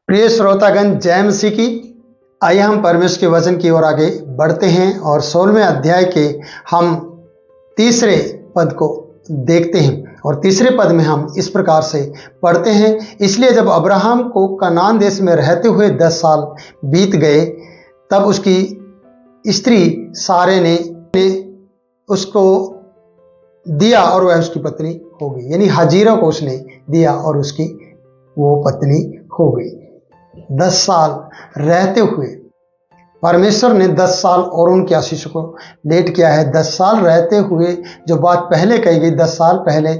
प्रिय श्रोतागण, जय मसीह की। आइए हम परमेश्वर के वचन की ओर आगे बढ़ते हैं और 16वें अध्याय के हम तीसरे पद को देखते हैं। और तीसरे पद में हम इस प्रकार से पढ़ते हैं, इसलिए जब अब्राहम को कनान देश में रहते हुए 10 साल बीत गए, तब उसकी स्त्री सारे ने उसको दिया और वह उसकी पत्नी हो गई। यानी हाजिरा को उसने दिया और उसकी वो पत्नी हो गई। 10 साल रहते हुए परमेश्वर ने 10 साल और उनकी आशीष को लेट किया है। 10 साल रहते हुए जो बात पहले कही गई, 10 साल पहले,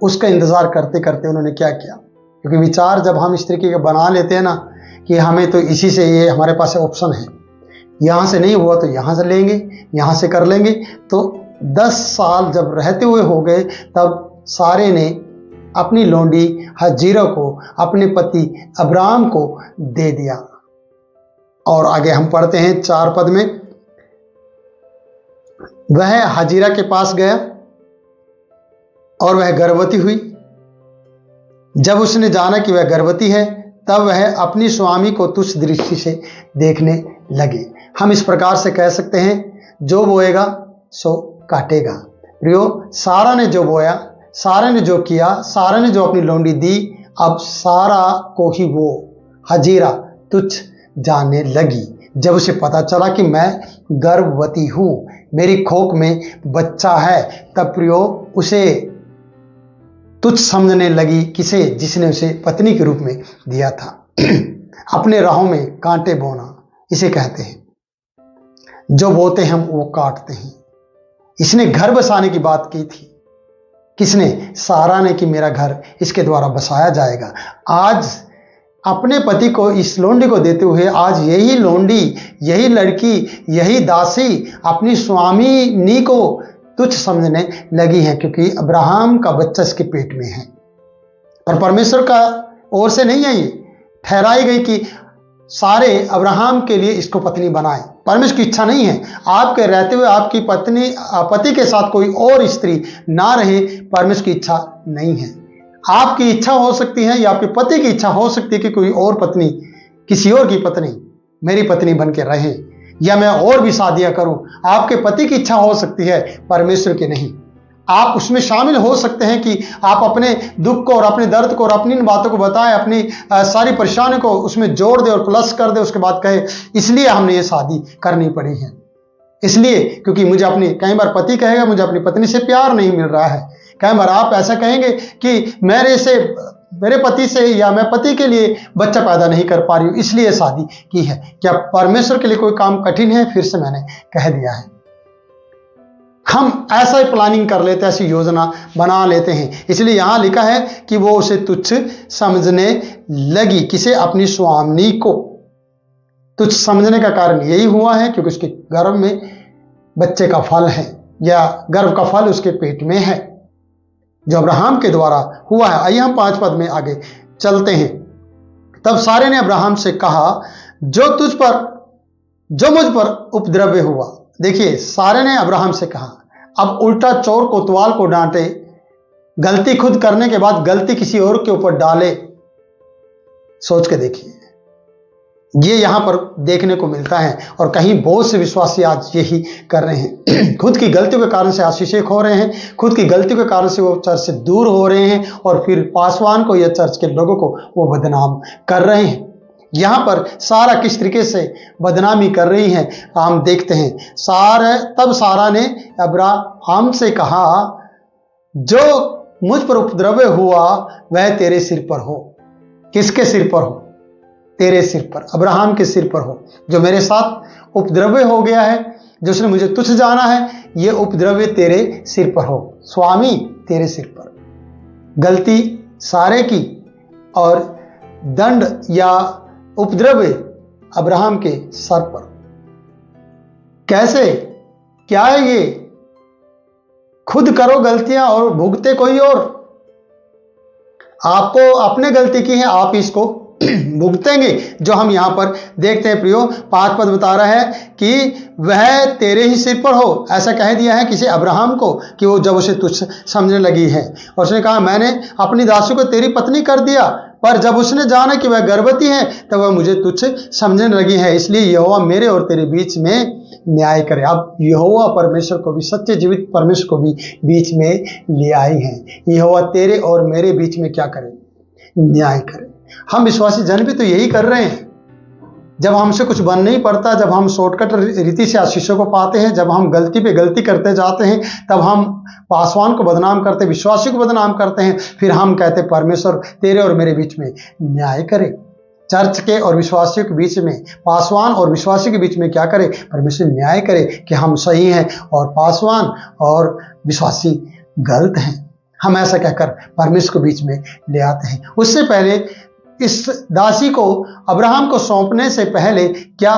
उसका इंतज़ार करते करते उन्होंने क्या किया। क्योंकि विचार जब हम इस तरीके का बना लेते हैं ना कि हमें तो इसी से, ये हमारे पास ऑप्शन है, यहाँ से नहीं हुआ तो यहाँ से लेंगे, यहाँ से कर लेंगे। तो 10 साल जब रहते हुए हो गए, तब सारे ने अपनी लोंडी हाजिरा को अपने पति अब्राहम को दे दिया। और आगे हम पढ़ते हैं 4 पद में, वह हाजिरा के पास गया और वह गर्भवती हुई। जब उसने जाना कि वह गर्भवती है, तब वह अपनी स्वामी को तुच्छ दृष्टि से देखने लगे। हम इस प्रकार से कह सकते हैं, जो बोएगा सो काटेगा। प्रियो, सारा ने जो बोया, सारा ने जो किया, सारा ने जो अपनी लोंडी दी, अब सारा को ही वो हाजिरा तुच्छ जानने लगी। जब उसे पता चला कि मैं गर्भवती हूँ, मेरी खोक में बच्चा है, तब प्रियो उसे तुच्छ समझने लगी। किसे? जिसने उसे पत्नी के रूप में दिया था। अपने राहों में कांटे बोना इसे कहते हैं। जो बोते हैं हम वो काटते हैं। इसने घर बसाने की बात की थी। किसने? सारा ने, कि मेरा घर इसके द्वारा बसाया जाएगा। आज अपने पति को, इस लोंडी को देते हुए, आज यही लोंडी, यही लड़की, यही दासी अपनी स्वामिनी को तुच्छ समझने लगी है, क्योंकि अब्राहम का बच्चा इसके पेट में है। और परमेश्वर का ओर से नहीं है, ये ठहराई गई कि सारे अब्राहम के लिए इसको पत्नी बनाए। परमेश्वर की इच्छा नहीं है आपके रहते हुए आपकी पति के साथ कोई और स्त्री ना रहे। परमेश्वर की इच्छा नहीं है। आपकी इच्छा हो सकती है या आपके पति की इच्छा हो सकती है कि कोई और पत्नी, किसी और की पत्नी मेरी पत्नी बन के रहे, या मैं और भी शादियां करूं। आपके पति की इच्छा हो सकती है, परमेश्वर की नहीं। आप उसमें शामिल हो सकते हैं कि आप अपने दुख को और अपने दर्द को और अपनी इन बातों को बताएं, अपनी सारी परेशानी को उसमें जोड़ दे और प्लस कर दे। उसके बाद कहे, इसलिए हमने ये शादी करनी पड़ी है, इसलिए क्योंकि मुझे अपनी, कई बार पति कहेगा मुझे अपनी पत्नी से प्यार नहीं मिल रहा है। कई बार आप ऐसा कहेंगे कि मेरे पति से, या मैं पति के लिए बच्चा पैदा नहीं कर पा रही हूँ, इसलिए शादी की है। क्या परमेश्वर के लिए कोई काम कठिन है? फिर से मैंने कह दिया है। हम ऐसा ही प्लानिंग कर लेते हैं, ऐसी योजना बना लेते हैं। इसलिए यहां लिखा है कि वो उसे तुच्छ समझने लगी। किसे? अपनी स्वामिनी को। तुच्छ समझने का कारण यही हुआ है क्योंकि उसके गर्भ में बच्चे का फल है, या गर्भ का फल उसके पेट में है, जो अब्राहम के द्वारा हुआ है। आइए हम 5 पद में आगे चलते हैं। तब सारे ने अब्राहम से कहा, जो मुझ पर उपद्रव हुआ। देखिए, सारे ने अब्राहम से कहा। अब उल्टा चोर कोतवाल को डांटे, गलती खुद करने के बाद गलती किसी और के ऊपर डाले। सोच के देखिए, ये यहां पर देखने को मिलता है। और कहीं बहुत से विश्वासी आज यही कर रहे हैं। खुद की गलतियों के कारण से आशीषें खो रहे हैं, खुद की गलतियों के कारण से वो चर्च से दूर हो रहे हैं, और फिर पासवान को या चर्च के लोगों को वो बदनाम कर रहे हैं। यहां पर सारा किस तरीके से बदनामी कर रही है हम देखते हैं। तब सारा ने अब्राहम से कहा, जो मुझ पर उपद्रव हुआ वह तेरे सिर पर हो। किसके सिर पर हो? तेरे सिर पर, अब्राहम के सिर पर हो। जो मेरे साथ उपद्रव हो गया है, जो उसने मुझे तुच्छ जाना है, ये उपद्रव तेरे सिर पर हो। स्वामी तेरे सिर पर। गलती सारे की और दंड या उपद्रव अब्राहम के सर पर। कैसे? क्या है ये? खुद करो गलतियां और भुगते कोई और। आपको अपने गलती की है, आप इसको भुगतेंगे। जो हम यहां पर देखते हैं प्रियो, 5 पद बता रहा है कि वह तेरे ही सिर पर हो। ऐसा कह दिया है किसी अब्राहम को कि वो जब उसे तुच्छ समझने लगी है। और उसने कहा, मैंने अपनी दासी को तेरी पत्नी कर दिया। पर जब उसने जाना कि वह गर्भवती है तब वह मुझे तुच्छ समझने लगी है, इसलिए यहोवा मेरे और तेरे बीच में न्याय करे। अब यहोवा परमेश्वर को भी, सच्चे जीवित परमेश्वर को भी बीच में ले आई हैं। यहोवा तेरे और मेरे बीच में क्या करे? न्याय करे। हम विश्वासी जन भी तो यही कर रहे हैं। जब हमसे कुछ बन नहीं पड़ता, जब हम शॉर्टकट रीति से आशीषों को पाते हैं, जब हम गलती पे गलती करते जाते हैं, तब हम पासवान को बदनाम करते, विश्वासी को बदनाम करते हैं। फिर हम कहते परमेश्वर तेरे और मेरे बीच में न्याय करे। चर्च के और विश्वासियों के बीच में, पासवान और विश्वासी के बीच में क्या करे? परमेश्वर न्याय करे कि हम सही हैं और पासवान और विश्वासी गलत हैं। हम ऐसा कहकर परमेश्वर को बीच में ले आते हैं। उससे पहले इस दासी को अब्राहम को सौंपने से पहले क्या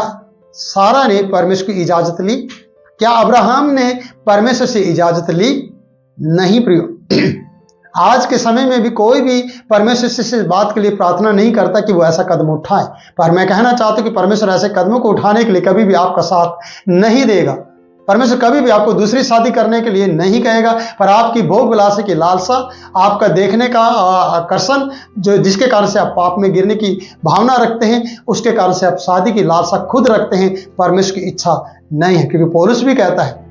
सारा ने परमेश्वर की इजाजत ली? क्या अब्राहम ने परमेश्वर से इजाजत ली? नहीं प्रियो। आज के समय में भी कोई भी परमेश्वर से इस बात के लिए प्रार्थना नहीं करता कि वो ऐसा कदम उठाए। पर मैं कहना चाहता हूं कि परमेश्वर ऐसे कदमों को उठाने के लिए कभी भी आपका साथ नहीं देगा। परमेश्वर कभी भी आपको दूसरी शादी करने के लिए नहीं कहेगा, पर आपकी भोग विलास की लालसा, आपका देखने का आकर्षण, जो जिसके कारण से आप पाप में गिरने की भावना रखते हैं, उसके कारण से आप शादी की लालसा खुद रखते हैं, परमेश्वर की इच्छा नहीं है। क्योंकि पौलुस भी कहता है,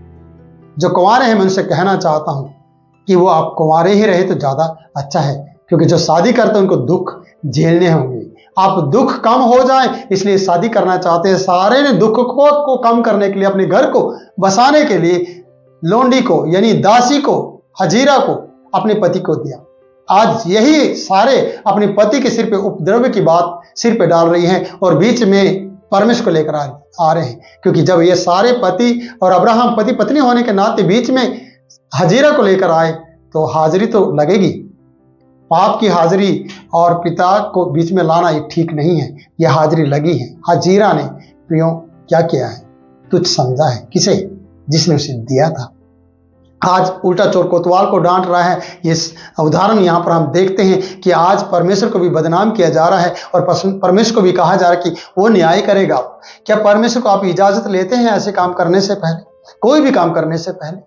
जो कुंवारे हैं मैं उनसे कहना चाहता हूं कि वो आप कुंवारे ही रहे तो ज्यादा अच्छा है, क्योंकि जो शादी करते हैं उनको दुख झेलने होंगे। आप दुख कम हो जाए इसलिए शादी करना चाहते हैं। सारे ने दुख को कम करने के लिए, अपने घर को बसाने के लिए लोंडी को, यानी दासी को, हजीरा को अपने पति को दिया। आज यही सारे अपने पति के सिर पे उपद्रव की बात सिर पे डाल रही हैं और बीच में परमेश्वर को लेकर आ रहे हैं। क्योंकि जब ये सारे पति और अब्राहम पति पत्नी होने के नाते बीच में हजीरा को लेकर आए तो हाजिरी तो लगेगी। पाप की हाजिरी और पिता को बीच में लाना ये ठीक नहीं है। यह हाजिरी लगी है। हजीरा ने प्रियो क्या किया है? तुझ समझा है। किसे? जिसने उसे दिया था। आज उल्टा चोर कोतवाल को डांट रहा है। ये उदाहरण यहाँ पर हम देखते हैं कि आज परमेश्वर को भी बदनाम किया जा रहा है और परमेश्वर को भी कहा जा रहा है कि वो न्याय करेगा। क्या परमेश्वर को आप इजाजत लेते हैं ऐसे काम करने से पहले? कोई भी काम करने से पहले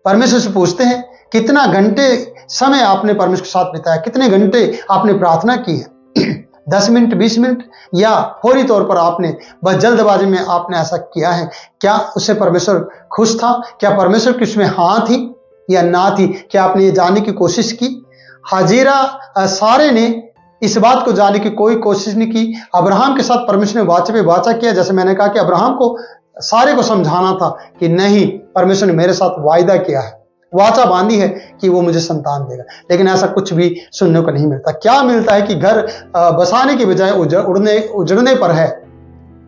परमेश्वर से पूछते हैं कितना घंटे समय आपने परमेश्वर के साथ बिताया, कितने घंटे आपने प्रार्थना की है? 10 मिनट, 20 मिनट, या फौरी तौर पर आपने बस जल्दबाजी में आपने ऐसा किया है? क्या उससे परमेश्वर खुश था? क्या परमेश्वर की उसमें हाँ थी या ना थी? क्या आपने ये जानने की कोशिश की? हाजिरा सारे ने इस बात को जानने की कोई कोशिश नहीं की। अब्राहम के साथ परमेश्वर ने वाचा पे वाचा किया। जैसे मैंने कहा कि अब्राहम को सारे को समझाना था कि नहीं, परमेश्वर ने मेरे साथ वायदा किया है, वाचा बांधी है कि वो मुझे संतान देगा। लेकिन ऐसा कुछ भी सुनने को नहीं मिलता। क्या मिलता है कि घर बसाने की बजाय उजड़ने पर है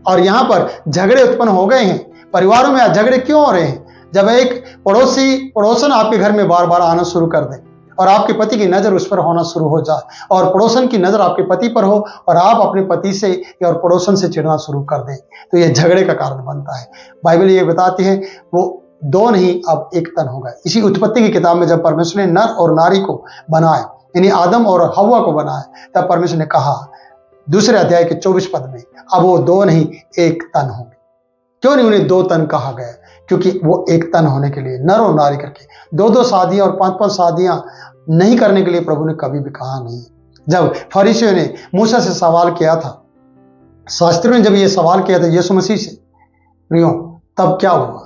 और यहाँ पर झगड़े उत्पन्न हो गए हैं। परिवारों में झगड़े क्यों हो रहे हैं? जब एक पड़ोसन आपके घर में बार बार आना शुरू कर दे और आपके पति की नजर उस पर होना शुरू हो जाए और पड़ोसन की नजर आपके पति पर हो और आप अपने पति से और पड़ोसन से चिढ़ना शुरू कर दें, तो यह झगड़े का कारण बनता है। बाइबल ये बताती है वो दो नहीं अब एक तन हो गए। इसी उत्पत्ति की किताब में जब परमेश्वर ने नर और नारी को बनाया, यानी आदम और हव्वा को बनाया, तब परमेश्वर ने कहा 2 अध्याय के 24 पद में, अब वो दो नहीं एक तन होंगे। क्यों नहीं उन्हें 2 तन कहा गया? क्योंकि वो एक तन होने के लिए नर और नारी करके 2-2 शादियां और 5-5 शादियां नहीं करने के लिए प्रभु ने कभी भी कहा नहीं। जब फरीसियों ने मूसा से सवाल किया था, शास्त्रियों ने जब ये सवाल किया था यीशु मसीह से, प्रियो, तब क्या हुआ?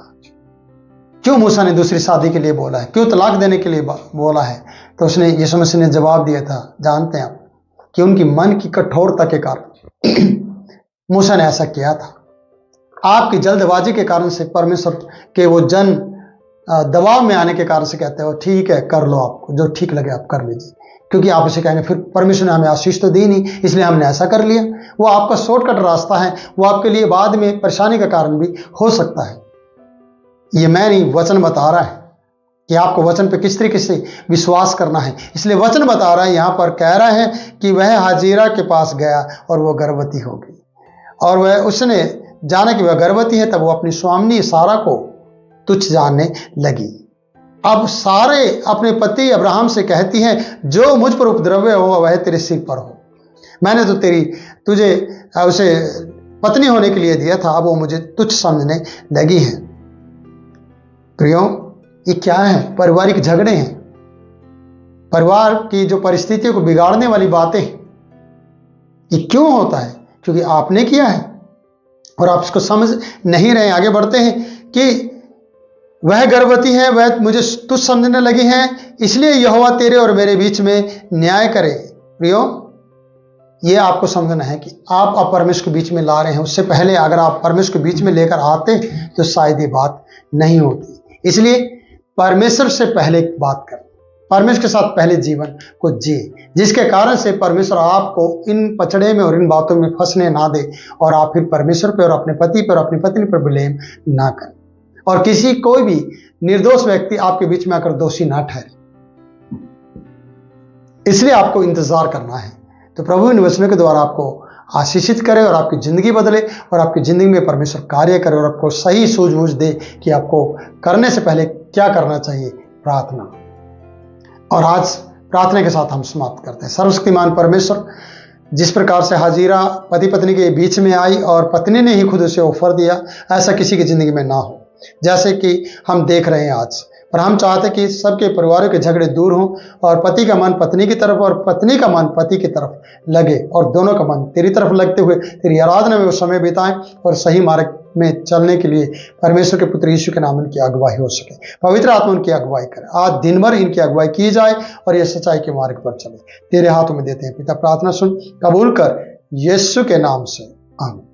क्यों मूसा ने दूसरी शादी के लिए बोला है? क्यों तलाक देने के लिए बोला है? तो उसने, यीशु मसीह ने जवाब दिया था, जानते हैं आप, कि उनकी मन की कठोरता के कारण मूसा ने ऐसा किया था। आपकी जल्दबाजी के कारण से परमेश्वर के वो जन दबाव में आने के कारण से कहते हो ठीक है कर लो, आपको जो ठीक लगे आप कर लीजिए, क्योंकि आप इसे कहेंगे फिर परमेश्वर ने हमें आशीष तो दी नहीं इसलिए हमने ऐसा कर लिया। वो आपका शॉर्टकट रास्ता है, वो आपके लिए बाद में परेशानी का कारण भी हो सकता है। ये मैं नहीं, वचन बता रहा है कि आपको वचन पे किस तरीके से विश्वास करना है। इसलिए वचन बता रहा है, यहाँ पर कह रहा है कि वह हाजिरा के पास गया और वो गर्भवती हो गई और वह उसने जाना कि वह गर्भवती है, तब वो अपनी स्वामिनी सारा को तुच्छ जानने लगी। अब सारे अपने पति अब्राहम से कहती हैं जो मुझ पर उपद्रव हो वह तेरे सिर पर हो। मैंने तो तुझे उसे पत्नी होने के लिए दिया था, अब वो मुझे तुच्छ समझने लगी है। प्रियो, ये क्या है? पारिवारिक झगड़े हैं, परिवार की जो परिस्थितियों को बिगाड़ने वाली बातें। ये क्यों होता है? क्योंकि आपने किया है और आप इसको समझ नहीं रहे। आगे बढ़ते हैं कि वह गर्भवती है, वह मुझे तुच्छ समझने लगी है, इसलिए यहोवा तेरे और मेरे बीच में न्याय करे। प्रियो, ये आपको समझना है कि आप परमेश्वर के बीच में ला रहे हैं। उससे पहले अगर आप परमेश्वर के बीच में लेकर आते तो शायद ये बात नहीं होती। इसलिए परमेश्वर से पहले बात करें, परमेश्वर के साथ पहले जीवन को जिए, जिसके कारण से परमेश्वर आपको इन पचड़े में और इन बातों में फंसने ना दे और आप फिर परमेश्वर पर और अपने पति पर, अपनी पत्नी पर ब्लेम ना करें और किसी कोई भी निर्दोष व्यक्ति आपके बीच में आकर दोषी ना ठहरे। इसलिए आपको इंतजार करना है। तो प्रभु इन वचनों के द्वारा आपको आशीषित करे और आपकी जिंदगी बदले और आपकी जिंदगी में परमेश्वर कार्य करे और आपको सही सूझबूझ दे कि आपको करने से पहले क्या करना चाहिए, प्रार्थना। और आज प्रार्थना के साथ हम समाप्त करते हैं। सर्वशक्तिमान परमेश्वर, जिस प्रकार से हाजिरा पति पत्नी के बीच में आई और पत्नी ने ही खुद उसे ऑफर दिया, ऐसा किसी की जिंदगी में ना हो जैसे कि हम देख रहे हैं आज। पर हम चाहते कि सबके परिवारों के झगड़े दूर हों और पति का मन पत्नी की तरफ और पत्नी का मन पति की तरफ लगे और दोनों का मन तेरी तरफ लगते हुए तेरी आराधना में वो समय बिताएं और सही मार्ग में चलने के लिए परमेश्वर के पुत्र यीशु के नाम इनकी अगुवाई हो सके। पवित्र आत्मा उनकी अगुवाई करे। आज दिन भर इनकी अगुवाई की जाए और ये सच्चाई के मार्ग पर चले। तेरे हाथों में देते हैं पिता, प्रार्थना सुन, कबूल कर, यीशु के नाम से, आमीन।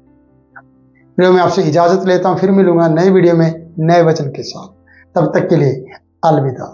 वीडियो में आपसे इजाजत लेता हूं, फिर मिलूंगा नए वीडियो में नए वचन के साथ। तब तक के लिए अलविदा।